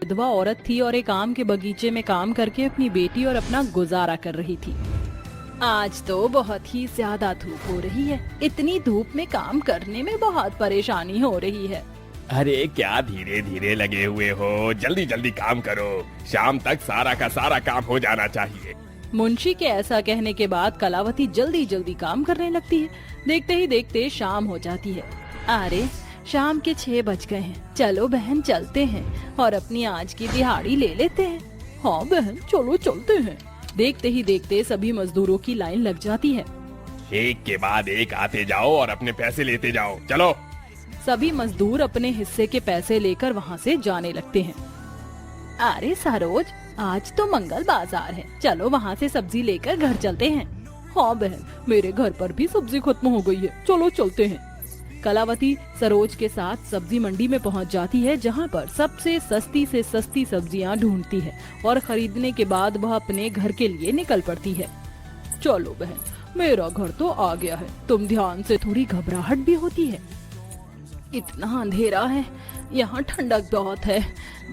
विधवा औरत थी और एक आम के बगीचे में काम करके अपनी बेटी और अपना गुजारा कर रही थी। आज तो बहुत ही ज्यादा धूप हो रही है। इतनी धूप में काम करने में बहुत परेशानी हो रही है। अरे क्या धीरे धीरे लगे हुए हो, जल्दी जल्दी काम करो, शाम तक सारा का सारा काम हो जाना चाहिए। मुंशी के ऐसा कहने के बाद कलावती जल्दी जल्दी काम करने लगती है। देखते ही देखते शाम हो जाती है। अरे शाम के 6 बज गए हैं। चलो बहन चलते हैं और अपनी आज की दिहाड़ी ले लेते हैं। हाँ बहन चलो चलते हैं। देखते ही देखते सभी मजदूरों की लाइन लग जाती है। एक के बाद एक आते जाओ और अपने पैसे लेते जाओ, चलो। सभी मजदूर अपने हिस्से के पैसे लेकर वहाँ से जाने लगते हैं। अरे सरोज, आज तो मंगल बाजार है, चलो वहाँ से सब्जी लेकर घर चलते हैं। हाँ बहन, मेरे घर पर भी सब्जी खत्म हो गई है, चलो चलते हैं। कलावती सरोज के साथ सब्जी मंडी में पहुँच जाती है, जहाँ पर सबसे सस्ती से सस्ती सब्जियाँ ढूंढती है और खरीदने के बाद वह अपने घर के लिए निकल पड़ती है। चलो बहन, मेरा घर तो आ गया है। तुम ध्यान से, थोड़ी घबराहट भी होती है। इतना अंधेरा है, यहाँ ठंडक बहुत है।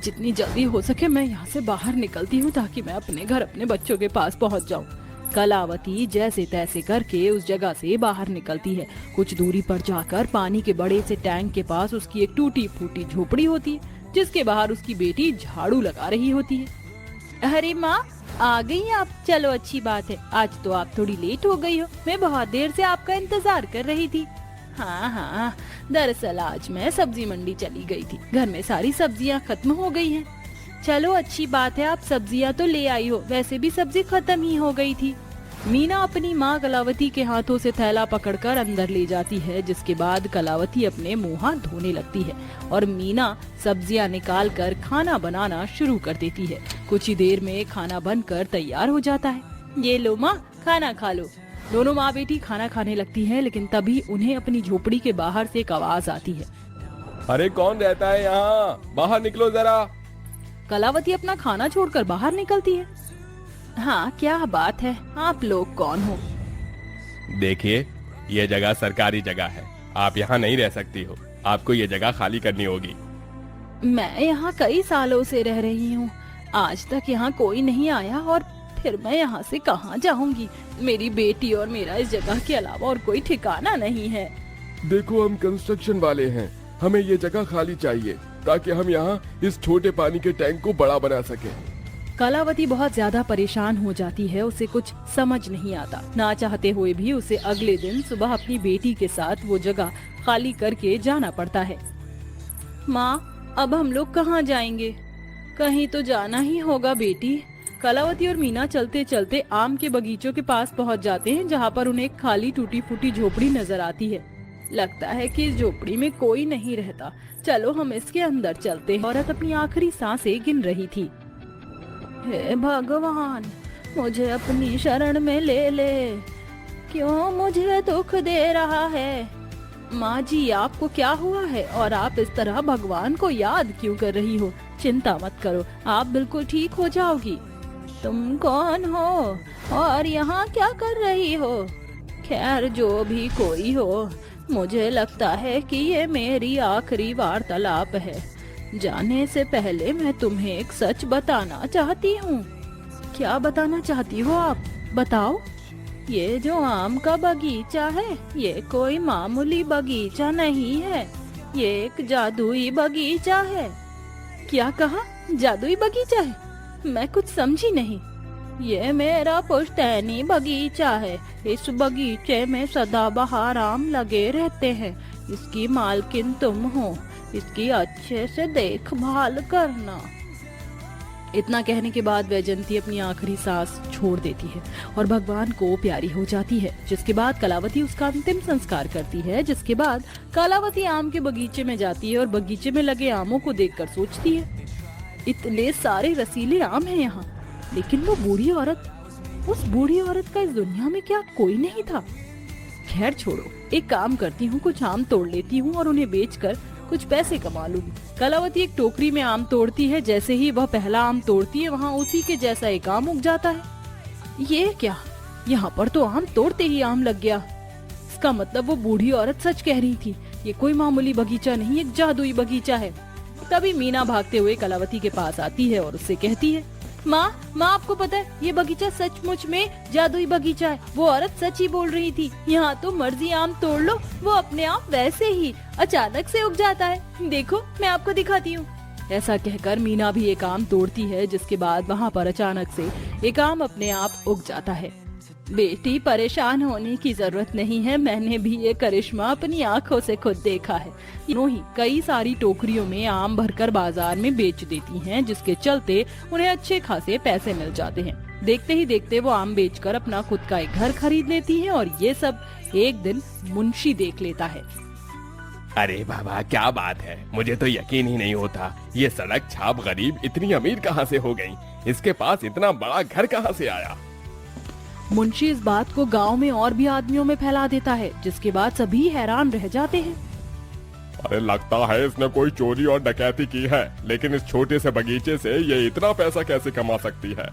जितनी जल्दी हो सके मैं यहाँ से बाहर निकलती हूँ ताकि मैं अपने घर अपने बच्चों के पास पहुँच जाऊँ। कलावती जैसे तैसे करके उस जगह से बाहर निकलती है। कुछ दूरी पर जाकर पानी के बड़े से टैंक के पास उसकी एक टूटी फूटी झोपड़ी होती है, जिसके बाहर उसकी बेटी झाड़ू लगा रही होती है। अरे माँ, आ गई आप? चलो अच्छी बात है। आज तो आप थोड़ी लेट हो गई हो, मैं बहुत देर से आपका इंतजार कर रही थी। हाँ हाँ, दरअसल आज मैं सब्जी मंडी चली गई थी, घर में सारी सब्जियाँ खत्म हो गई हैं। चलो अच्छी बात है, आप सब्जियाँ तो ले आई हो, वैसे भी सब्जी खत्म ही हो गई थी। मीना अपनी माँ कलावती के हाथों से थैला पकड़कर अंदर ले जाती है, जिसके बाद कलावती अपने मुँह हाथ धोने लगती है और मीना सब्जियाँ निकाल कर खाना बनाना शुरू कर देती है। कुछ ही देर में खाना बनकर तैयार हो जाता है। ये लो माँ, खाना खा लो। दोनों माँ बेटी खाना खाने लगती है, लेकिन तभी उन्हें अपनी झोपड़ी के बाहर से एक आवाज आती है। अरे कौन रहता है यहाँ, बाहर निकलो जरा। कलावती अपना खाना छोड़कर बाहर निकलती है। हाँ क्या बात है, आप लोग कौन हो? देखिए, ये जगह सरकारी जगह है, आप यहाँ नहीं रह सकती हो, आपको ये जगह खाली करनी होगी। मैं यहाँ कई सालों से रह रही हूँ, आज तक यहाँ कोई नहीं आया और फिर मैं यहाँ से कहाँ जाऊँगी? मेरी बेटी और मेरा इस जगह के अलावा और कोई ठिकाना नहीं है। देखो, हम कंस्ट्रक्शन वाले हैं, हमें ये जगह खाली चाहिए ताकि हम यहाँ इस छोटे पानी के टैंक को बड़ा बना सके। कलावती बहुत ज्यादा परेशान हो जाती है, उसे कुछ समझ नहीं आता। ना चाहते हुए भी उसे अगले दिन सुबह अपनी बेटी के साथ वो जगह खाली करके जाना पड़ता है। माँ, अब हम लोग कहाँ जाएंगे? कहीं तो जाना ही होगा बेटी। कलावती और मीना चलते चलते आम के बगीचों के पास पहुँच जाते हैं, जहाँ पर उन्हें खाली टूटी फूटी झोपड़ी नजर आती है। लगता है कि इस झोपड़ी में कोई नहीं रहता, चलो हम इसके अंदर चलते हैं। औरत अपनी आखिरी सांसें गिन रही थी। हे भगवान, मुझे अपनी शरण में ले ले, क्यों मुझे दुख दे रहा है? माँ जी, आपको क्या हुआ है और आप इस तरह भगवान को याद क्यों कर रही हो? चिंता मत करो, आप बिल्कुल ठीक हो जाओगी। तुम कौन हो और यहाँ क्या कर रही हो? खैर जो भी कोई हो, मुझे लगता है कि ये मेरी आखिरी वार्तालाप है। जाने से पहले मैं तुम्हें एक सच बताना चाहती हूँ। क्या बताना चाहती हो आप? बताओ। ये जो आम का बगीचा है, ये कोई मामूली बगीचा नहीं है, ये एक जादुई बगीचा है। क्या कहा? जादुई बगीचा है? मैं कुछ समझी नहीं। ये मेरा पुश्तैनी बगीचा है। इस बगीचे में सदाबहार आम लगे रहते हैं। इसकी मालकिन तुम हो, इसकी अच्छे से देखभाल करना। इतना कहने के बाद वैजयंती अपनी आखिरी सांस छोड़ देती है और भगवान को प्यारी हो जाती है, जिसके बाद कलावती उसका अंतिम संस्कार करती है। जिसके बाद कलावती आम के बगीचे में जाती है और बगीचे में लगे आमों को देखकर सोचती है, इतने सारे रसीले आम हैं यहाँ, लेकिन वो बूढ़ी औरत, उस बूढ़ी औरत का इस दुनिया में क्या कोई नहीं था? खैर छोड़ो, एक काम करती हूँ, कुछ आम तोड़ लेती हूँ और उन्हें बेचकर कुछ पैसे कमा लूंगी। कलावती एक टोकरी में आम तोड़ती है। जैसे ही वह पहला आम तोड़ती है, वहाँ उसी के जैसा एक आम उग जाता है। ये क्या? यहाँ पर तो आम तोड़ते ही आम लग गया। इसका मतलब वो बूढ़ी औरत सच कह रही थी, ये कोई मामूली बगीचा नहीं, एक जादुई बगीचा है। तभी मीना भागते हुए कलावती के पास आती है और उससे कहती है, माँ माँ आपको पता है ये बगीचा सचमुच में जादुई बगीचा है। वो औरत सच ही बोल रही थी। यहाँ तो मर्जी आम तोड़ लो, वो अपने आप वैसे ही अचानक से उग जाता है। देखो मैं आपको दिखाती हूँ। ऐसा कहकर मीना भी एक आम तोड़ती है, जिसके बाद वहाँ पर अचानक से एक आम अपने आप उग जाता है। बेटी परेशान होने की जरूरत नहीं है, मैंने भी ये करिश्मा अपनी आंखों से खुद देखा है। तीनों ही कई सारी टोकरियों में आम भरकर बाजार में बेच देती हैं, जिसके चलते उन्हें अच्छे खासे पैसे मिल जाते हैं। देखते ही देखते वो आम बेचकर अपना खुद का एक घर खरीद लेती है और ये सब एक दिन मुंशी देख लेता है। अरे बाबा क्या बात है, मुझे तो यकीन ही नहीं होता। ये सड़क छाप गरीब इतनी अमीर कहाँ से हो गई? इसके पास इतना बड़ा घर कहाँ से आया? मुंशी इस बात को गांव में और भी आदमियों में फैला देता है, जिसके बाद सभी हैरान रह जाते हैं। अरे लगता है इसने कोई चोरी और डकैती की है, लेकिन इस छोटे से बगीचे से ये इतना पैसा कैसे कमा सकती है?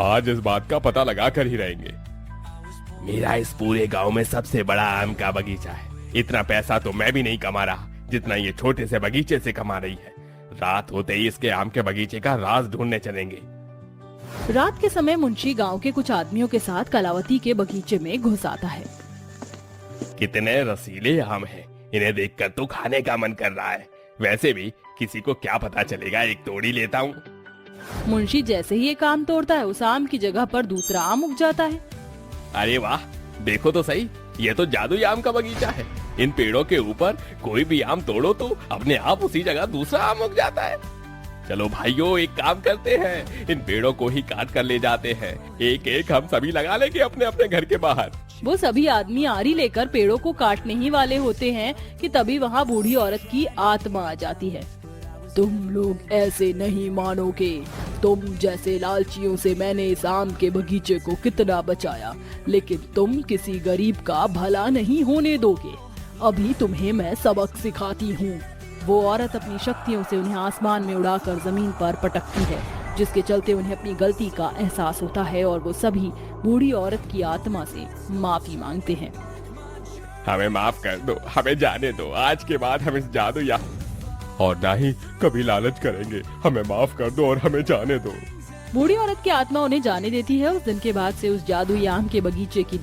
आज इस बात का पता लगा कर ही रहेंगे। मेरा इस पूरे गांव में सबसे बड़ा आम का बगीचा है। इतना पैसा तो मैं भी नहीं कमा रहा जितना ये छोटे से बगीचे से कमा रही है। रात होते ही इसके आम के बगीचे का राज ढूंढने चलेंगे। रात के समय मुंशी गांव के कुछ आदमियों के साथ कलावती के बगीचे में घुस आता है। कितने रसीले आम हैं, इन्हें देखकर तो खाने का मन कर रहा है। वैसे भी किसी को क्या पता चलेगा, एक तोड़ ही लेता हूँ। मुंशी जैसे ही एक आम तोड़ता है, उस आम की जगह पर दूसरा आम उग जाता है। अरे वाह, देखो तो सही, ये तो जादुई आम का बगीचा है। इन पेड़ों के ऊपर कोई भी आम तोड़ो तो अपने आप उसी जगह दूसरा आम उग जाता है। चलो भाइयों, एक काम करते हैं, इन पेड़ों को ही काट कर ले जाते हैं। एक एक हम सभी लगा लेंगे अपने अपने घर के बाहर। वो सभी आदमी आरी लेकर पेड़ों को काटने ही वाले होते हैं कि तभी वहाँ बूढ़ी औरत की आत्मा आ जाती है। तुम लोग ऐसे नहीं मानोगे, तुम जैसे लालचियों से मैंने इस आम के बगीचे को कितना बचाया, लेकिन तुम किसी गरीब का भला नहीं होने दोगे। अभी तुम्हें मैं सबक सिखाती हूँ। वो औरत अपनी शक्तियों से उन्हें आसमान में उड़ाकर जमीन पर पटकती है, जिसके चलते उन्हें अपनी गलती का एहसास होता है और वो सभी बूढ़ी औरत की आत्मा से माफी मांगते हैं। हमें माफ कर दो, हमें जाने दो। आज के बाद हम इस जादू या और ना ही कभी लालच करेंगे। हमें माफ कर दो और हमें जाने दो। बूढ़ी औरत की आत्मा उन्हें जाने देती है। उस दिन के बाद से उस जादुई आम के बगीचे की